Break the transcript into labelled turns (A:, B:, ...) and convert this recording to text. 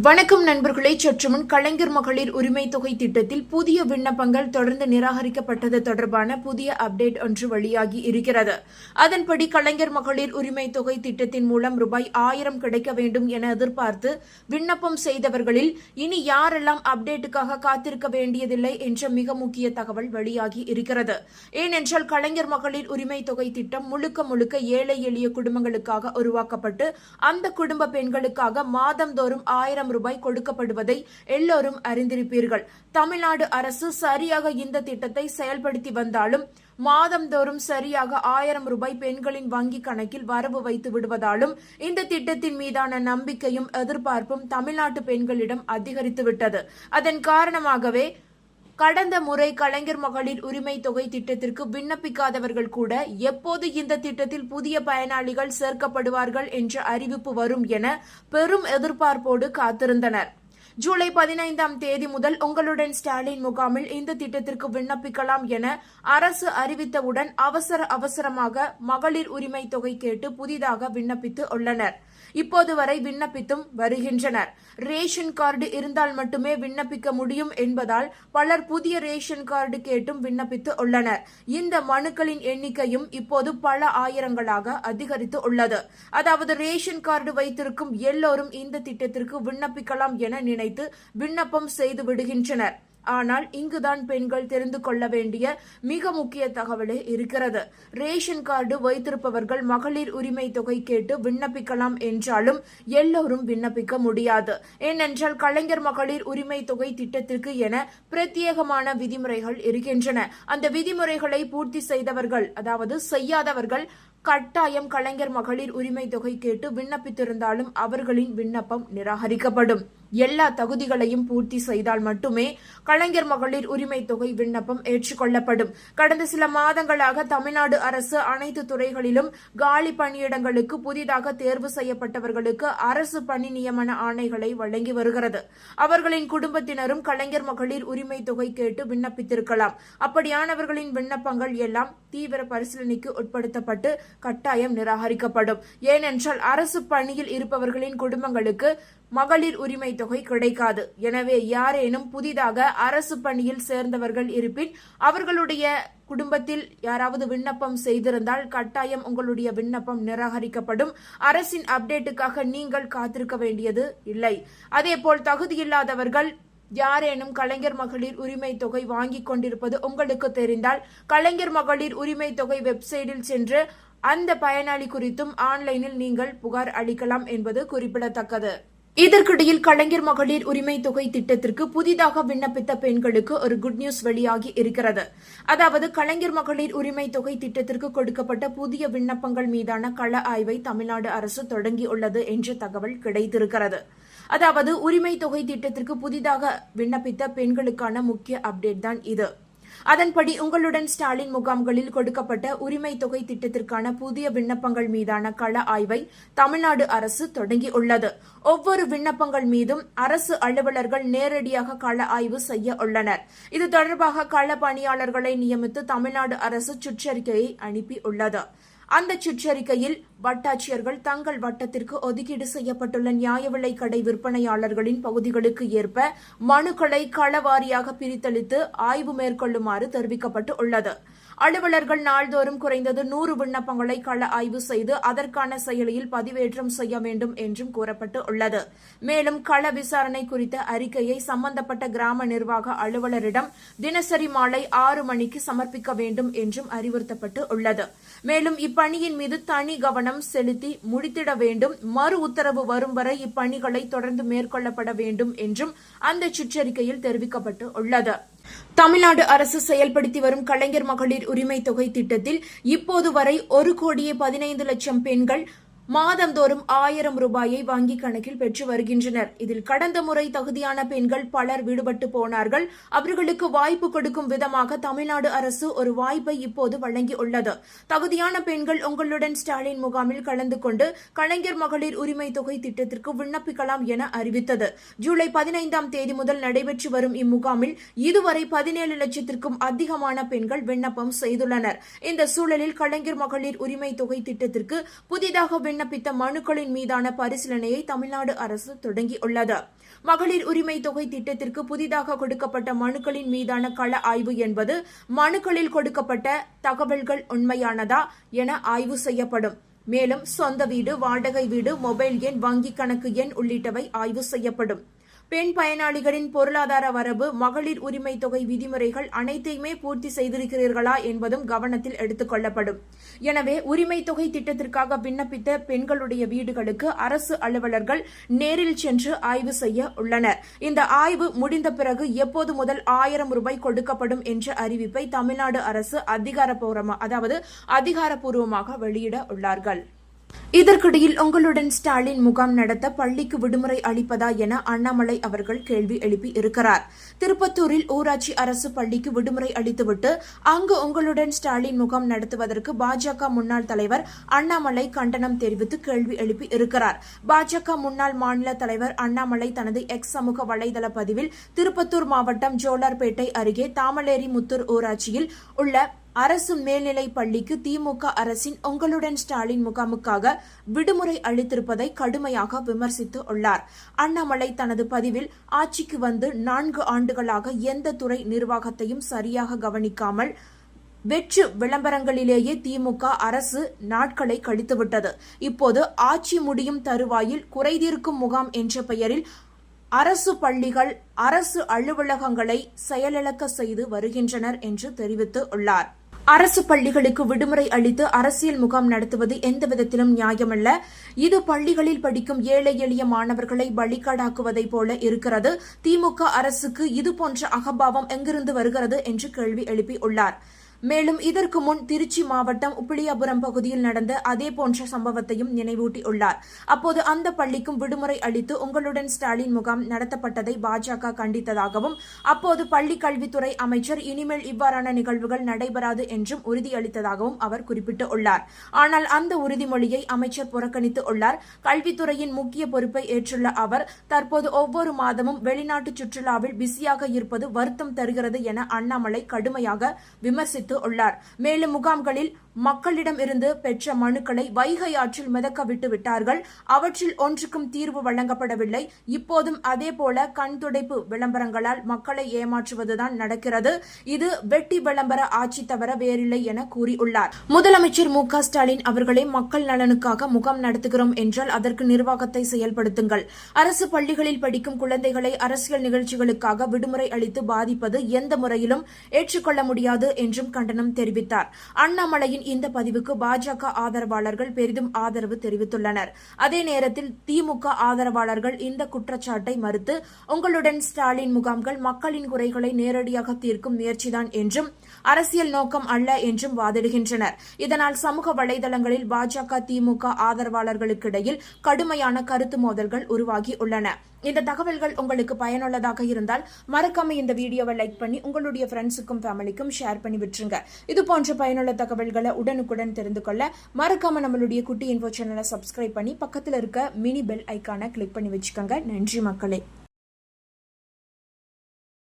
A: வணக்கம் நண்பர்களே. சற்றுமுன் கலைஞர் மகளிர் உரிமை தொகை திட்டத்தில் புதிய விண்ணப்பங்கள் தொடர்ந்து நிராகரிக்கப்பட்டது தொடர்பான புதிய அப்டேட் ஒன்று வெளியாகி இருக்கிறது. அதன்படி கலைஞர் மகளிர் உரிமை தொகை திட்டத்தின் மூலம் ரூபாய் 1000 கிடைக்க வேண்டும் என எதிர்பார்த்து விண்ணப்பம் செய்தவர்களில் இனி யாரெல்லாம் அப்டேட்டுக்காக காத்திருக்க வேண்டியதில்லை என்ற மிக முக்கிய தகவல் வெளியாகி இருக்கிறது. ஏனென்றால் கலைஞர் மகளிர் உரிமை தொகை திட்டம் முழுக்க ஏழை எளிய குடும்பங்களுக்காக உருவாக்கப்பட்டு அந்த குடும்ப பெண்களுக்காக மாதந்தோறும் 1000 ரூபாய் கொடுக்கப்படுவதை எல்லோரும் அறிந்திருப்பீர்கள். தமிழ்நாடு அரசு சரியாக இந்த திட்டத்தை செயல்படுத்தி வந்தாலும் மாதந்தோறும் சரியாக 1000 ரூபாய் பெண்களின் வங்கி கணக்கில் வரவு வைத்து விடுவதாலும் இந்த திட்டத்தின் மீதான நம்பிக்கையும் எதிர்பார்ப்பும் தமிழ்நாட்டு பெண்களிடம் அதிகரித்துவிட்டது. அதன் காரணமாகவே கடந்த முறை கலைஞர் மகளிர் உரிமை தொகை திட்டத்திற்கு விண்ணப்பிக்காதவர்கள் கூட எப்போது இந்த திட்டத்தில் புதிய பயனாளிகள் சேர்க்கப்படுவார்கள் என்ற அறிவிப்பு வரும் என பெரும் எதிர்பார்ப்போடு காத்திருந்தனர். ஜூலை 15ஆம் தேதி முதல் உங்களுடன் ஸ்டாலின் முகாமில் இந்த திட்டத்திற்கு விண்ணப்பிக்கலாம் என அரசு அறிவித்தவுடன் அவசரமாக மகளிர் உரிமை தொகை கேட்டு புதிதாக விண்ணப்பித்து உள்ளனர். இப்போது வரை விண்ணப்பித்தும் வருகின்றனர். ரேஷன் கார்டு இருந்தால் மட்டுமே விண்ணப்பிக்க முடியும் என்பதால் பலர் புதிய ரேஷன் கார்டு கேட்டும் விண்ணப்பித்து உள்ளனர். இந்த மனுக்களின் எண்ணிக்கையும் இப்போது பல ஆயிரங்களாக அதிகரித்து உள்ளது. அதாவது ரேஷன் கார்டு வைத்திருக்கும் எல்லோரும் இந்த திட்டத்திற்கு விண்ணப்பிக்கலாம் என நினைத்து விண்ணப்பம் செய்து விடுகின்றனர். ஆனால் இங்குதான் பெண்கள் தெரிந்து கொள்ள வேண்டிய மிக முக்கிய தகவலே இருக்கிறது. ரேஷன் கார்டு வைத்திருப்பவர்கள் மகளிர் உரிமை தொகை கேட்டு விண்ணப்பிக்கலாம் என்றாலும் எல்லோரும் விண்ணப்பிக்க முடியாது. ஏனென்றால் கலைஞர் மகளிர் உரிமை தொகை திட்டத்திற்கு என பிரத்யேகமான விதிமுறைகள் இருக்கின்றன. அந்த விதிமுறைகளை பூர்த்தி செய்தவர்கள், அதாவது செய்யாதவர்கள் கட்டாயம் கலைஞர் மகளிர் உரிமை தொகை கேட்டு விண்ணப்பித்திருந்தாலும் அவர்களின் விண்ணப்பம் நிராகரிக்கப்படும். எல்லா தகுதிகளையும் பூர்த்தி செய்தால் மட்டுமே கலைஞர் மகளிர் உரிமை தொகை விண்ணப்பம் ஏற்றுக்கொள்ளப்படும். கடந்த சில மாதங்களாக தமிழ்நாடு அரசு அனைத்து துறைகளிலும் காலி பணியிடங்களுக்கு புதிதாக தேர்வு செய்யப்பட்டவர்களுக்கு அரசு பணி நியமன ஆணைகளை வழங்கி வருகிறது. அவர்களின் குடும்பத்தினரும் கலைஞர் மகளிர் உரிமை தொகை கேட்டு விண்ணப்பித்திருக்கலாம். அப்படியானவர்களின் விண்ணப்பங்கள் எல்லாம் தீவிர பரிசீலனைக்கு உட்படுத்தப்பட்டு கட்டாயம் நிராகரிக்கப்படும். ஏனென்றால் அரசு பணியில் இருப்பவர்களின் குடும்பங்களுக்கு மகளிர் உரிமை தொகை கிடைக்காது. எனவே யாரேனும் புதிதாக அரசு பணியில் சேர்ந்தவர்கள் இருப்பின் அவர்களுடைய குடும்பத்தில் யாராவது விண்ணப்பம் செய்திருந்தால் கட்டாயம் உங்களுடைய விண்ணப்பம் நிராகரிக்கப்படும். அரசின் அப்டேட்டுக்காக நீங்கள் காத்திருக்க வேண்டியது இல்லை. அதேபோல் தகுதியில்லாதவர்கள் யாரேனும் கலைஞர் மகளிர் உரிமை தொகை வாங்கிக் கொண்டிருப்பது உங்களுக்கு தெரிந்தால் கலைஞர் மகளிர் உரிமை தொகை வெப்சைட்டில் சென்று அந்த பயனாளி குறித்தும் ஆன்லைனில் நீங்கள் புகார் அளிக்கலாம் என்பது குறிப்பிடத்தக்கது. இதற்கிடையில் கலைஞர் மகளிர் உரிமை தொகை திட்டத்திற்கு புதிதாக விண்ணப்பித்த பெண்களுக்கு ஒரு குட் நியூஸ் வெளியாகி இருக்கிறது. அதாவது கலைஞர் மகளிர் உரிமை தொகை திட்டத்திற்கு கொடுக்கப்பட்ட புதிய விண்ணப்பங்கள் மீதான கள ஆய்வை தமிழ்நாடு அரசு தொடங்கியுள்ளது என்ற தகவல் கிடைத்திருக்கிறது. அதாவது உரிமை தொகை திட்டத்திற்கு புதிதாக விண்ணப்பித்த பெண்களுக்கான முக்கிய அப்டேட் தான் இது. அதன்படி உங்களுடன் ஸ்டாலின் முகாம்களில் கொடுக்கப்பட்ட உரிமை தொகை திட்டத்திற்கான புதிய விண்ணப்பங்கள் மீதான கள ஆய்வை தமிழ்நாடு அரசு தொடங்கியுள்ளது. ஒவ்வொரு விண்ணப்பங்கள் மீதும் அரசு அலுவலர்கள் நேரடியாக கள ஆய்வு செய்ய உள்ளனர். இது தொடர்பாக கள பணியாளர்களை நியமித்து தமிழ்நாடு அரசு சுற்றறிக்கையை அனுப்பியுள்ளது. அந்த சுற்றறிக்கையில் வட்டாட்சியர்கள் தங்கள் வட்டத்திற்கு ஒதுக்கீடு செய்யப்பட்டுள்ள நியாய விலை கடை விற்பனையாளர்களின் பகுதிகளுக்கு ஏற்ப மனுக்களை களவாரியாக பிரித்தளித்து ஆய்வு மேற்கொள்ளுமாறு தெரிவிக்கப்பட்டு உள்ளது. அலுவலர்கள் நாள்தோறும் குறைந்தது 100 விண்ணப்பங்களை கள ஆய்வு செய்து அதற்கான செயலியில் பதிவேற்றம் செய்ய வேண்டும் என்றும் கூறப்பட்டு உள்ளது. மேலும் கள விசாரணை குறித்த அறிக்கையை சம்பந்தப்பட்ட கிராம நிர்வாக அலுவலரிடம் தினசரி மாலை 6 மணிக்கு சமர்ப்பிக்க வேண்டும் என்றும் அறிவுறுத்தப்பட்டு உள்ளது. மேலும் இப்பணியின் மீது தனி கவனம் செலுத்தி முடித்திட வேண்டும். மறு உத்தரவு வரும் வரை இப்பணிகளை தொடர்ந்து மேற்கொள்ளப்பட வேண்டும் என்றும் அந்த சுற்றறிக்கையில் தெரிவிக்கப்பட்டு உள்ளது. தமிழ்நாடு அரசு செயல்படுத்தி வரும் கலைஞர் மகளிர் உரிமை தொகை திட்டத்தில் இப்போது வரை 1,15,00,000 பெண்கள் மாதந்தோறும் 1000 ரூபாயை வங்கி கணக்கில் பெற்று வருகின்றனர். இதில் கடந்த முறை தகுதியான பெண்கள் பலர் விடுபட்டு போனார்கள். அவர்களுக்கு வாய்ப்பு கொடுக்கும் விதமாக தமிழ்நாடு அரசு ஒரு வாய்ப்பை இப்போது வழங்கியுள்ளது. தகுதியான பெண்கள் உங்களுடன் ஸ்டாலின் முகாமில் கலந்து கொண்டு கலைஞர் மகளிர் உரிமை தொகை திட்டத்திற்கு விண்ணப்பிக்கலாம் என அறிவித்தது. ஜூலை 15ஆம் தேதி முதல் நடைபெற்று வரும் இம்முகாமில் இதுவரை 17 லட்சத்திற்கும் அதிகமான பெண்கள் விண்ணப்பம் செய்துள்ளனர். இந்த சூழலில் கலைஞர் மகளிர் உரிமை தொகை திட்டத்திற்கு புதிதாக விண்ணப்பித்த மனுக்களின் மீதான பரிசீலனையை தமிழ்நாடு அரசு தொடங்கியுள்ளது. மகளிர் உரிமை தொகை திட்டத்திற்கு புதிதாக கொடுக்கப்பட்ட மனுக்களின் மீதான கள ஆய்வு என்பது மனுக்களில் கொடுக்கப்பட்ட தகவல்கள் உண்மையானதா என ஆய்வு செய்யப்படும். மேலும் சொந்த வீடு, வாடகை வீடு, மொபைல் எண், வங்கிக் கணக்கு எண் உள்ளிட்டவை ஆய்வு செய்யப்படும். பெண் பயனாளிகளின் பொருளாதார வரவு, மகளிர் உரிமை தொகை விதிமுறைகள் அனைத்தையுமே பூர்த்தி செய்திருக்கிறீர்களா என்பதும் கவனத்தில் எடுத்துக் கொள்ளப்படும். எனவே உரிமை தொகை திட்டத்திற்காக விண்ணப்பித்த பெண்களுடைய வீடுகளுக்கு அரசு அலுவலர்கள் நேரில் சென்று ஆய்வு செய்ய உள்ளனர். இந்த ஆய்வு முடிந்த பிறகு எப்போது முதல் 1000 ரூபாய் கொடுக்கப்படும் என்ற அறிவிப்பை தமிழ்நாடு அரசு அதிகாரப்பூர்வமாக வெளியிட உள்ளார்கள். இதற்கிடையில் உங்களுடன் ஸ்டாலின் முகாம் நடத்த பள்ளிக்கு விடுமுறை அளிப்பதா என அண்ணாமலை அவர்கள் கேள்வி எழுப்பி இருக்கிறார். திருப்பத்தூரில் ஊராட்சி அரசு பள்ளிக்கு விடுமுறை அளித்துவிட்டு அங்கு உங்களுடன் ஸ்டாலின் முகாம் நடத்துவதற்கு பாஜக முன்னாள் தலைவர் அண்ணாமலை கண்டனம் தெரிவித்து கேள்வி எழுப்பி இருக்கிறார். பாஜக முன்னாள் மாநில தலைவர் அண்ணாமலை தனது எக்ஸ் சமூக வலைதள பதிவில் திருப்பத்தூர் மாவட்டம் ஜோலார்பேட்டை அருகே தாமலேரி முத்தூர் ஊராட்சியில் உள்ள அரசு மேல்நிலைப் பள்ளிக்கு திமுக அரசின் உங்களுடன் ஸ்டாலின் முகாமுக்காக விடுமுறை அளித்திருப்பதை கடுமையாக விமர்சித்து உள்ளார். அண்ணாமலை தனது பதிவில் ஆட்சிக்கு வந்து 4 ஆண்டுகளாக எந்த துறை நிர்வாகத்தையும் சரியாக கவனிக்காமல் வெற்று விளம்பரங்களிலேயே திமுக அரசு நாட்களை கழித்துவிட்டது. இப்போது ஆட்சி முடியும் தருவாயில் குறைதீர்க்கும் முகாம் என்ற பெயரில் அரசு பள்ளிகள், அரசு அலுவலகங்களை செயலிழக்க செய்து வருகின்றனர் என்று தெரிவித்து உள்ளார். அரசு பள்ளிகளுக்கு விடுமுறை அளித்து அரசியல் முகாம் நடத்துவது எந்த விதத்திலும் நியாயமல்ல. இது பள்ளிகளில் படிக்கும் ஏழை எளிய மாணவர்களை பலிகடாக்குவதைப் போல இருக்கிறது. திமுக அரசுக்கு இதுபோன்ற அகம்பாவம் எங்கிருந்து வருகிறது என்று கேள்வி எழுப்பியுள்ளார். மேலும் இதற்கு முன் திருச்சி மாவட்டம் உப்பிலியாபுரம் பகுதியில் நடந்த அதே போன்ற சம்பவத்தையும் நினைவூட்டியுள்ளார். அப்போது அந்த பள்ளிக்கும் விடுமுறை அளித்து உங்களுடன் ஸ்டாலின் முகாம் நடத்தப்பட்டதை பாஜக கண்டித்ததாகவும், அப்போது பள்ளி கல்வித்துறை அமைச்சர் இனிமேல் இவ்வாறான நிகழ்வுகள் நடைபெறாது என்றும் உறுதியளித்ததாகவும் அவர் குறிப்பிட்டுள்ளார். ஆனால் அந்த உறுதிமொழியை அமைச்சர் புறக்கணித்து உள்ளார். கல்வித்துறையின் முக்கிய பொறுப்பை ஏற்றுள்ள அவர் தற்போது ஒவ்வொரு மாதமும் வெளிநாட்டு சுற்றுலாவில் பிஸியாக இருப்பது வருத்தம் தருகிறது என அண்ணாமலை கடுமையாக விமர்சித்து உள்ளார். மேலும் முகாம்களில் மக்களிடம் இருந்து பெற்ற மனுக்களை வைகை ஆற்றில் மிதக்க விட்டு விட்டார்கள். அவற்றில் ஒன்றுக்கும் தீர்வு வழங்கப்படவில்லை. இப்போதும் அதேபோல கண் துடைப்பு விளம்பரங்களால் மக்களை ஏமாற்றுவதுதான் நடக்கிறது. இது வெட்டி விளம்பர ஆட்சி தவிர வேறில்லை என கூறியுள்ளார். முதலமைச்சர் மு.க. ஸ்டாலின் அவர்களே மக்கள் நலனுக்காக முகாம் நடத்துகிறோம் என்றால் அதற்கு நிர்வாகத்தை செயல்படுத்துங்கள். அரசு பள்ளிகளில் படிக்கும் குழந்தைகளை அரசியல் நிகழ்ச்சிகளுக்காக விடுமுறை அளித்து பாதிப்பது எந்த முறையிலும் ஏற்றுக்கொள்ள முடியாது என்றும் கண்டனம் தெரிவித்தார். அண்ணாமலையின் இந்த பதிவுக்கு பாஜக ஆதரவாளர்கள் பெரிதும் ஆதரவு தெரிவித்துள்ளனர். அதே நேரத்தில் திமுக ஆதரவாளர்கள் இந்த குற்றச்சாட்டை மறுத்து உங்களுடன் ஸ்டாலின் முகாம்கள் மக்களின் குறைகளை நேரடியாக தீர்க்கும் முயற்சிதான் என்றும் அரசியல் நோக்கம் அல்ல என்றும் வாதிடுகின்றனர். இதனால் சமூக வலைதளங்களில் பாஜக திமுக ஆதரவாளர்களுக்கிடையில் கடுமையான கருத்து மோதல்கள் உருவாகியுள்ளன. இந்த தகவல்கள் உங்களுக்கு பயனுள்ளதாக இருந்தால் மறக்காம இந்த வீடியோவை லைக் பண்ணி உங்களுடைய ஃப்ரெண்ட்ஸுக்கும் ஃபேமிலிக்கும் ஷேர் பண்ணி விட்டுருங்க. இது போன்ற பயனுள்ள தகவல்களை உடனுக்குடன் தெரிந்து கொள்ள மறக்காம நம்மளுடைய குட்டி இன்ஃபோ சேனலை சப்ஸ்கிரைப் பண்ணி பக்கத்தில் இருக்க மினி பெல் ஐக்கானை கிளிக் பண்ணி வச்சுக்கோங்க. நன்றி மக்களே.